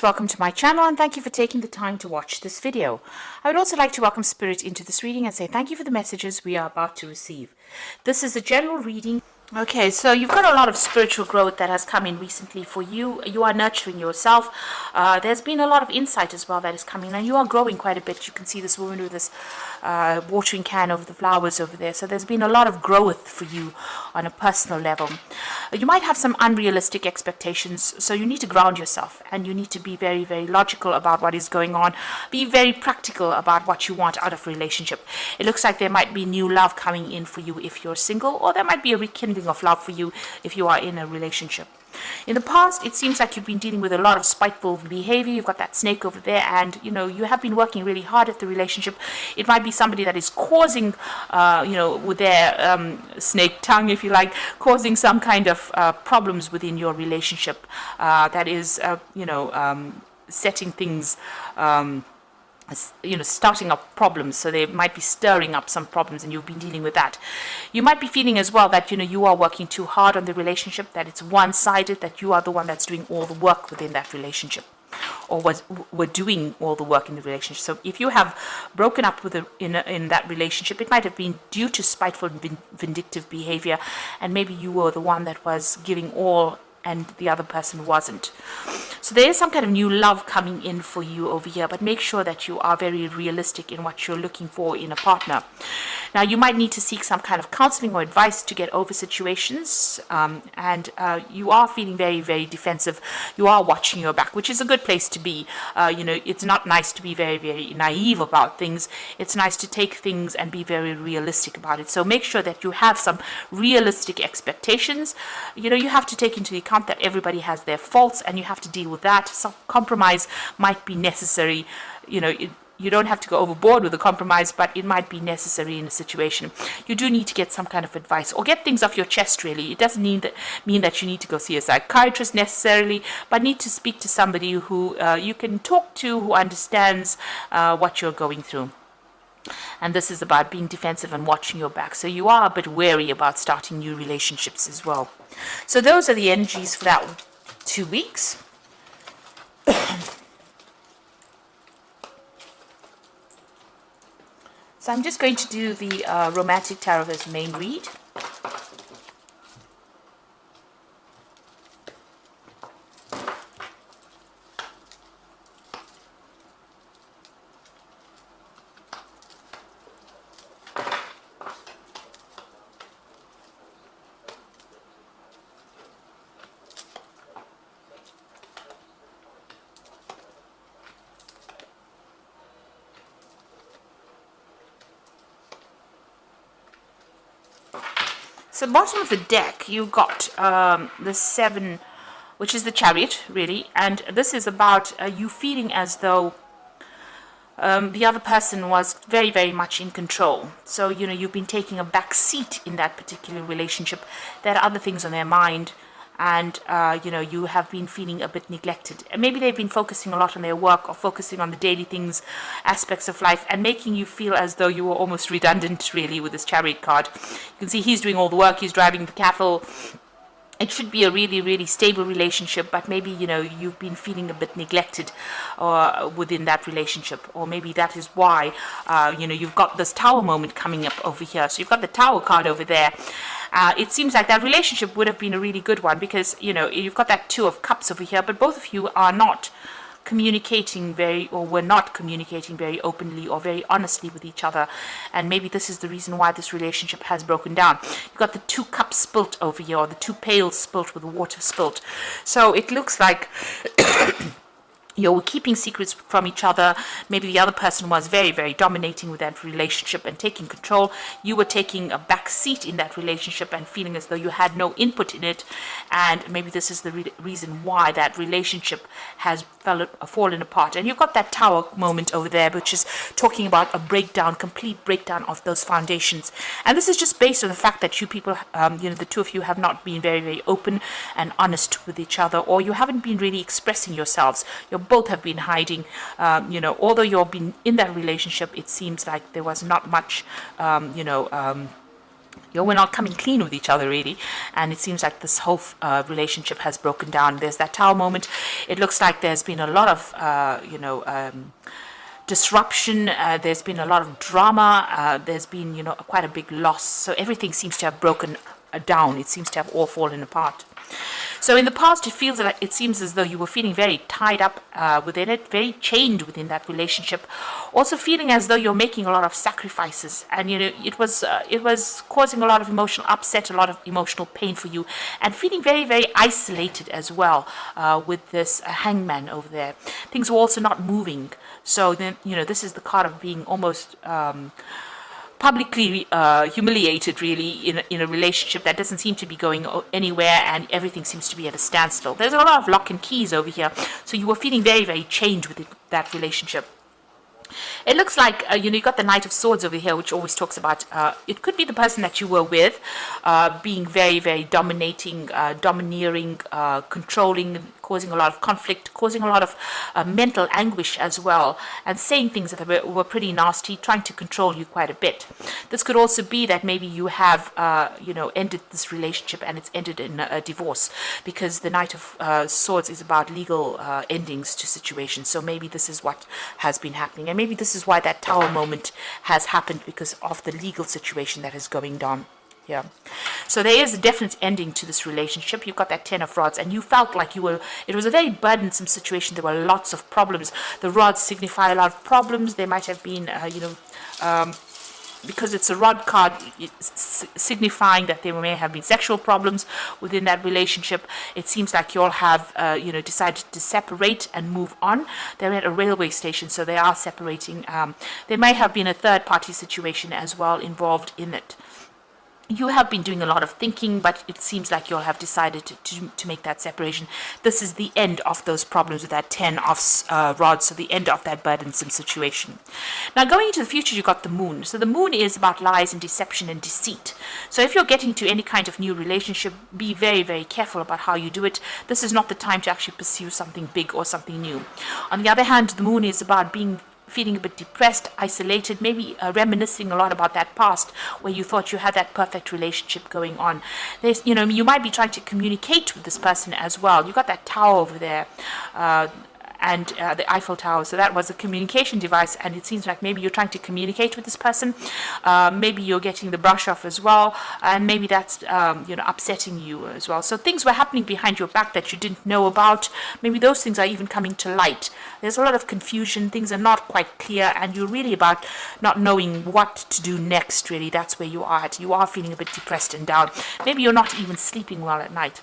Welcome to my channel and thank you for taking the time to watch this video. I would also like to welcome Spirit into this reading and say thank you for the messages we are about to receive. This is a general reading. Okay, so you've got a lot of spiritual growth that has come in recently for you. You are nurturing yourself. There's been a lot of insight as well that is coming, and you are growing quite a bit. You can see this woman with this watering can over the flowers over there. So there's been a lot of growth for you on a personal level. You might have some unrealistic expectations, so you need to ground yourself and you need to be very, very logical about what is going on. Be very practical about what you want out of a relationship. It looks like there might be new love coming in for you if you're single, or there might be a rekindling of love for you if you are in a relationship. In the past, it seems like you've been dealing with a lot of spiteful behavior. You've got that snake over there, and you have been working really hard at the relationship. It might be somebody that is causing, with their snake tongue, if you like, causing some kind of problems within your relationship. That is, setting things. Starting up problems, so they might be stirring up some problems and you've been dealing with that. You might be feeling as well that you are working too hard on the relationship, that it's one-sided, that you are the one that's doing all the work within that relationship, or were doing all the work in the relationship. So if you have broken up with in that relationship, it might have been due to spiteful and vindictive behavior, and maybe you were the one that was giving all and the other person wasn't. So there is some kind of new love coming in for you over here, but make sure that you are very realistic in what you're looking for in a partner. Now, you might need to seek some kind of counseling or advice to get over situations, and you are feeling very, very defensive. You are watching your back, which is a good place to be. It's not nice to be very, very naive about things. It's nice to take things and be very realistic about it. So make sure that you have some realistic expectations. You have to take into account that everybody has their faults, and you have to deal with that. Some compromise might be necessary. You don't have to go overboard with the compromise, but it might be necessary in a situation. You do need to get some kind of advice or get things off your chest, really. It doesn't mean that you need to go see a psychiatrist necessarily, but need to speak to somebody who you can talk to, who understands what you're going through. And this is about being defensive and watching your back. So you are a bit wary about starting new relationships as well. So those are the energies for that 2 weeks. So I'm just going to do the Romantic Tarot as main read. So bottom of the deck, you've got the 7, which is the Chariot, really. And this is about you feeling as though the other person was very, very much in control. So, you've been taking a back seat in that particular relationship. There are other things on their mind. And, you have been feeling a bit neglected. And maybe they've been focusing a lot on their work or focusing on the daily things, aspects of life, and making you feel as though you were almost redundant, really, with this Chariot card. You can see he's doing all the work, he's driving the cattle. It should be a really, really stable relationship, but maybe, you've been feeling a bit neglected within that relationship. Or maybe that is why, you've got this Tower moment coming up over here. So you've got the Tower card over there. It seems like that relationship would have been a really good one because, you've got that 2 of Cups over here, but both of you are not communicating were not communicating very openly or very honestly with each other, and maybe this is the reason why this relationship has broken down. You've got the 2 cups spilt over here, or the 2 pails spilt with the water spilt. So it looks like you were keeping secrets from each other. Maybe the other person was very, very dominating with that relationship and taking control. You were taking a back seat in that relationship and feeling as though you had no input in it. And maybe this is the reason why that relationship has fallen apart. And you've got that Tower moment over there, which is talking about a breakdown, complete breakdown of those foundations. And this is just based on the fact that you people, the 2 of you have not been very, very open and honest with each other, or you haven't been really expressing yourselves. You're both have been hiding. Although you've been in that relationship, it seems like there was not much, We're not coming clean with each other really, and it seems like this whole relationship has broken down. There's that Tower moment. It looks like there's been a lot of disruption. There's been a lot of drama. There's been quite a big loss. So everything seems to have broken down. It seems to have all fallen apart. So in the past, it seems as though you were feeling very tied up within it, very chained within that relationship. Also feeling as though you're making a lot of sacrifices, and it was causing a lot of emotional upset, a lot of emotional pain for you, and feeling very, very isolated as well with this hangman over there. Things were also not moving. So then this is the card of being almost publicly humiliated really in a relationship that doesn't seem to be going anywhere, and everything seems to be at a standstill. There's a lot of lock and keys over here, so you were feeling very, very chained with that relationship. It looks like, you got the Knight of Swords over here, which always talks about, it could be the person that you were with being very, very dominating, domineering, controlling, causing a lot of conflict, causing a lot of mental anguish as well, and saying things that were pretty nasty, trying to control you quite a bit. This could also be that maybe you have, ended this relationship and it's ended in a divorce, because the Knight of Swords is about legal endings to situations. So maybe this is what has been happening, and maybe this is why that Tower moment has happened, because of the legal situation that is going down. Yeah. So there is a definite ending to this relationship. You've got that Ten of Rods, and you felt like it was a very burdensome situation. There were lots of problems. The rods signify a lot of problems. There might have been, because it's a rod card, signifying that there may have been sexual problems within that relationship. It seems like you all have, decided to separate and move on. They're at a railway station, so they are separating. There may have been a third-party situation as well involved in it. You have been doing a lot of thinking, but it seems like you'll have decided to make that separation. This is the end of those problems with that Ten of Rods, so the end of that burdensome situation. Now, going into the future, you've got the Moon. So the Moon is about lies and deception and deceit. So if you're getting to any kind of new relationship, be very, very careful about how you do it. This is not the time to actually pursue something big or something new. On the other hand, the Moon is about feeling a bit depressed, isolated, maybe reminiscing a lot about that past where you thought you had that perfect relationship going on. There's, you might be trying to communicate with this person as well. You got that tower over there, and the Eiffel Tower. So that was a communication device, and it seems like maybe you're trying to communicate with this person. Maybe you're getting the brush off as well, and maybe that's upsetting you as well. So things were happening behind your back that you didn't know about. Maybe those things are even coming to light. There's a lot of confusion. Things are not quite clear, and you're really about not knowing what to do next. Really, that's where you are at. You are feeling a bit depressed and down. Maybe you're not even sleeping well at night.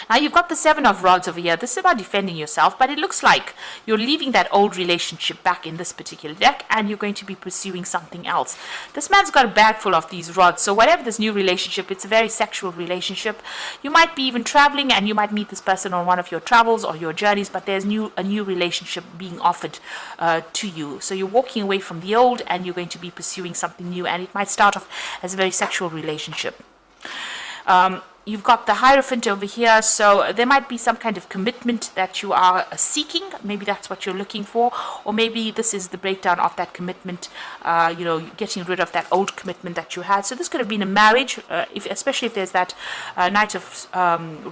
Now you've got the Seven of Rods over here. This is about defending yourself, but it looks like you're leaving that old relationship back in this particular deck, and you're going to be pursuing something else. This man's got a bag full of these rods, so whatever this new relationship, it's a very sexual relationship. You might be even traveling, and you might meet this person on one of your travels or your journeys, but there's a new relationship being offered to you. So you're walking away from the old, and you're going to be pursuing something new, and it might start off as a very sexual relationship. You've got the Hierophant over here, so there might be some kind of commitment that you are seeking. Maybe that's what you're looking for, or maybe this is the breakdown of that commitment, getting rid of that old commitment that you had. So this could have been a marriage, especially if there's that Knight of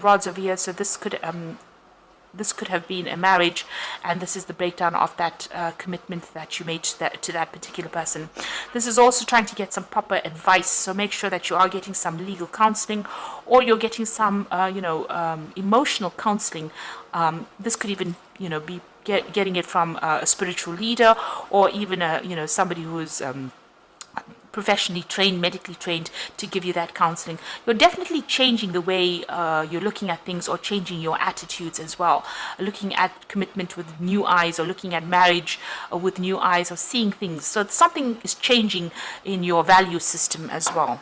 Rods over here. So this could have been a marriage, and this is the breakdown of that commitment that you made to that particular person. This is also trying to get some proper advice, so make sure that you are getting some legal counseling, or you're getting some emotional counseling. This could even be getting it from a spiritual leader, or even somebody who is professionally trained, medically trained, to give you that counseling. You're definitely changing the way you're looking at things, or changing your attitudes as well. Looking at commitment with new eyes, or looking at marriage with new eyes, or seeing things. So something is changing in your value system as well.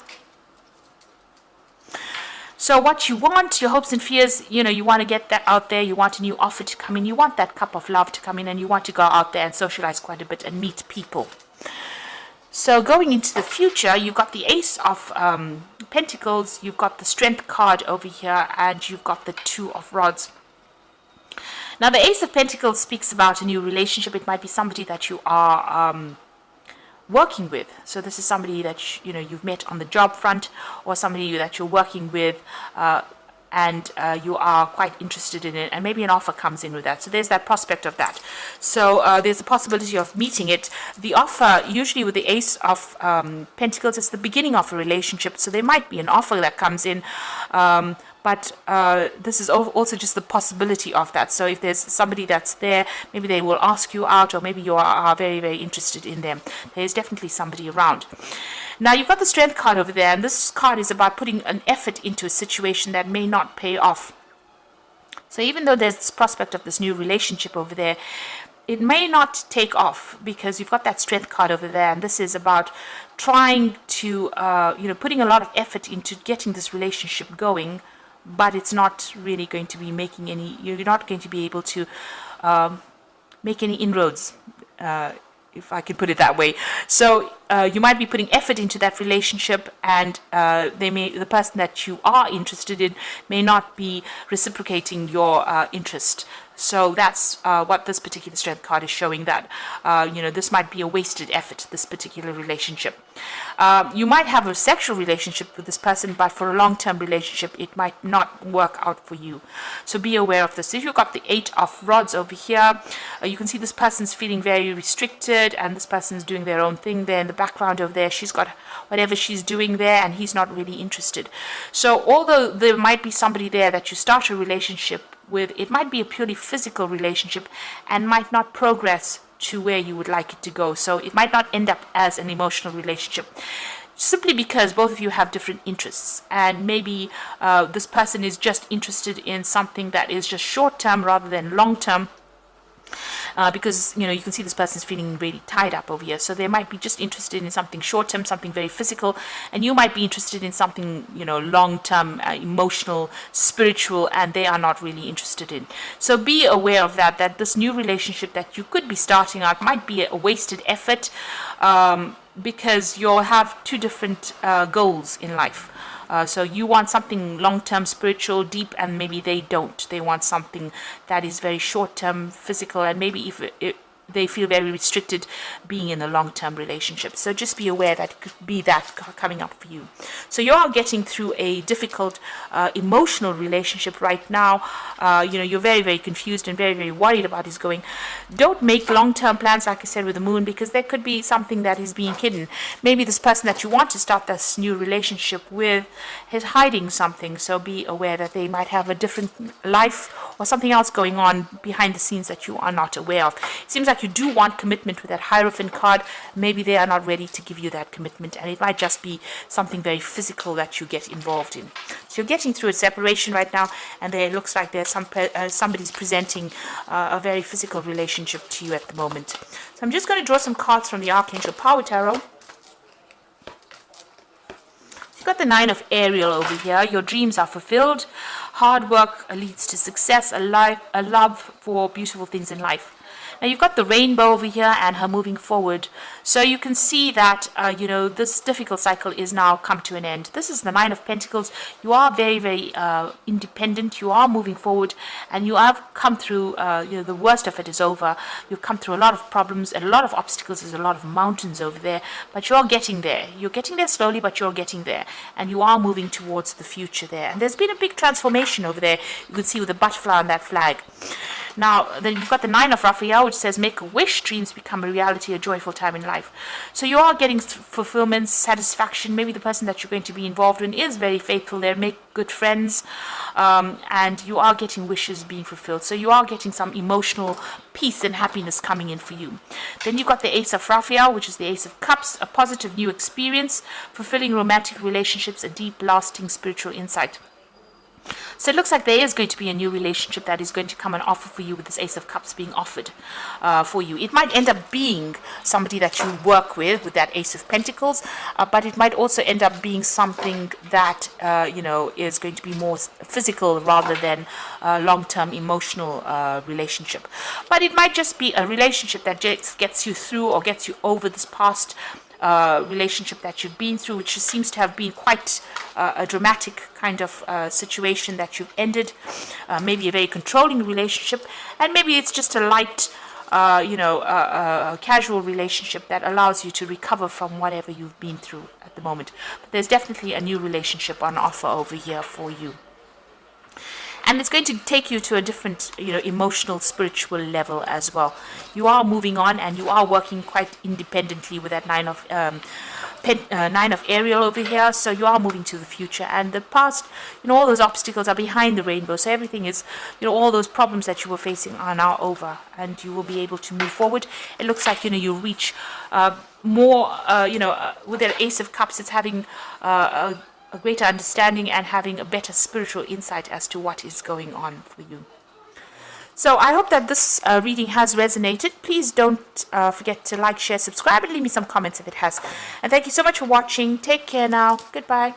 So what you want, your hopes and fears, you want to get that out there. You want a new offer to come in. You want that cup of love to come in, and you want to go out there and socialize quite a bit and meet people. So going into the future, you've got the Ace of Pentacles, you've got the Strength card over here, and you've got the Two of Rods. Now, the Ace of Pentacles speaks about a new relationship. It might be somebody that you are working with. So this is somebody that you've met on the job front, or somebody that you're working with, and you are quite interested in it, and maybe an offer comes in with that. So there's that prospect of that. So there's a possibility of meeting it. The offer, usually with the Ace of Pentacles, it's the beginning of a relationship. So there might be an offer that comes in, but this is also just the possibility of that. So if there's somebody that's there, maybe they will ask you out, or maybe you are very, very interested in them. There's definitely somebody around. Now, you've got the Strength card over there, and this card is about putting an effort into a situation that may not pay off. So even though there's this prospect of this new relationship over there, it may not take off, because you've got that Strength card over there, and this is about trying to, putting a lot of effort into getting this relationship going, but it's not really going to be making any, you're not going to be able to make any inroads, if I can put it that way. So you might be putting effort into that relationship, and the person that you are interested in may not be reciprocating your interest. So that's what this particular Strength card is showing, that this might be a wasted effort, this particular relationship. You might have a sexual relationship with this person, but for a long-term relationship, it might not work out for you. So be aware of this. If you've got the 8 of Rods over here, you can see this person's feeling very restricted, and this person's doing their own thing there in the background over there. She's got whatever she's doing there, and he's not really interested. So although there might be somebody there that you start a relationship with, it might be a purely physical relationship and might not progress to where you would like it to go. So it might not end up as an emotional relationship, simply because both of you have different interests, and maybe this person is just interested in something that is just short-term rather than long-term. Because you can see this person's feeling really tied up over here, so they might be just interested in something short-term, something very physical, and you might be interested in something long-term, emotional, spiritual, and they are not really interested in. So be aware of that this new relationship that you could be starting out might be a wasted effort, because you'll have two different goals in life. So you want something long-term, spiritual, deep, and maybe they don't. They want something that is very short-term, physical, and maybe if they feel very restricted being in a long-term relationship. So just be aware that it could be that coming up for you. So you are getting through a difficult emotional relationship right now. You're very, very confused and very, very worried about what's going. Don't make long-term plans, like I said, with the moon, because there could be something that is being hidden. Maybe this person that you want to start this new relationship with is hiding something. So be aware that they might have a different life or something else going on behind the scenes that you are not aware of. It seems like you do want commitment with that Hierophant card. Maybe they are not ready to give you that commitment, and it might just be something very physical that you get involved in. So you're getting through a separation right now, and there looks like there's somebody's presenting a very physical relationship to you at the moment. So I'm just going to draw some cards from the Archangel Power Tarot. You've got the 9 of Ariel over here. Your dreams are fulfilled. Hard work leads to success. A love for beautiful things in life. Now you've got the Rainbow over here and her moving forward. So you can see that, this difficult cycle is now come to an end. This is the 9 of Pentacles. You are very, very independent. You are moving forward, and you have come through, the worst of it is over. You've come through a lot of problems, a lot of obstacles. There's a lot of mountains over there, but you're getting there. You're getting there slowly, but you're getting there. And you are moving towards the future there. And there's been a big transformation over there. You can see with the butterfly on that flag. Now, then you've got the 9 of Raphael, which says, make a wish, dreams become a reality, a joyful time in life. So you are getting fulfillment, satisfaction. Maybe the person that you're going to be involved in is very faithful there, make good friends, and you are getting wishes being fulfilled. So you are getting some emotional peace and happiness coming in for you. Then you've got the Ace of Raphael, which is the Ace of Cups, a positive new experience, fulfilling romantic relationships, a deep, lasting spiritual insight. So it looks like there is going to be a new relationship that is going to come and offer for you, with this Ace of Cups being offered for you. It might end up being somebody that you work with that Ace of Pentacles, but it might also end up being something that, is going to be more physical rather than a long-term emotional relationship. But it might just be a relationship that just gets you through or gets you over this past relationship that you've been through, which seems to have been quite a dramatic kind of situation that you've ended. Maybe a very controlling relationship, and maybe it's just a light a casual relationship that allows you to recover from whatever you've been through at the moment. But there's definitely a new relationship on offer over here for you. And it's going to take you to a different, emotional, spiritual level as well. You are moving on, and you are working quite independently with that nine of Ariel over here. So you are moving to the future, and the past, all those obstacles are behind the rainbow. So everything is, all those problems that you were facing are now over, and you will be able to move forward. It looks like, you reach more, with the Ace of Cups, it's having a greater understanding and having a better spiritual insight as to what is going on for you. So I hope that this reading has resonated. Please don't forget to like, share, subscribe, and leave me some comments if it has. And thank you so much for watching. Take care now. Goodbye.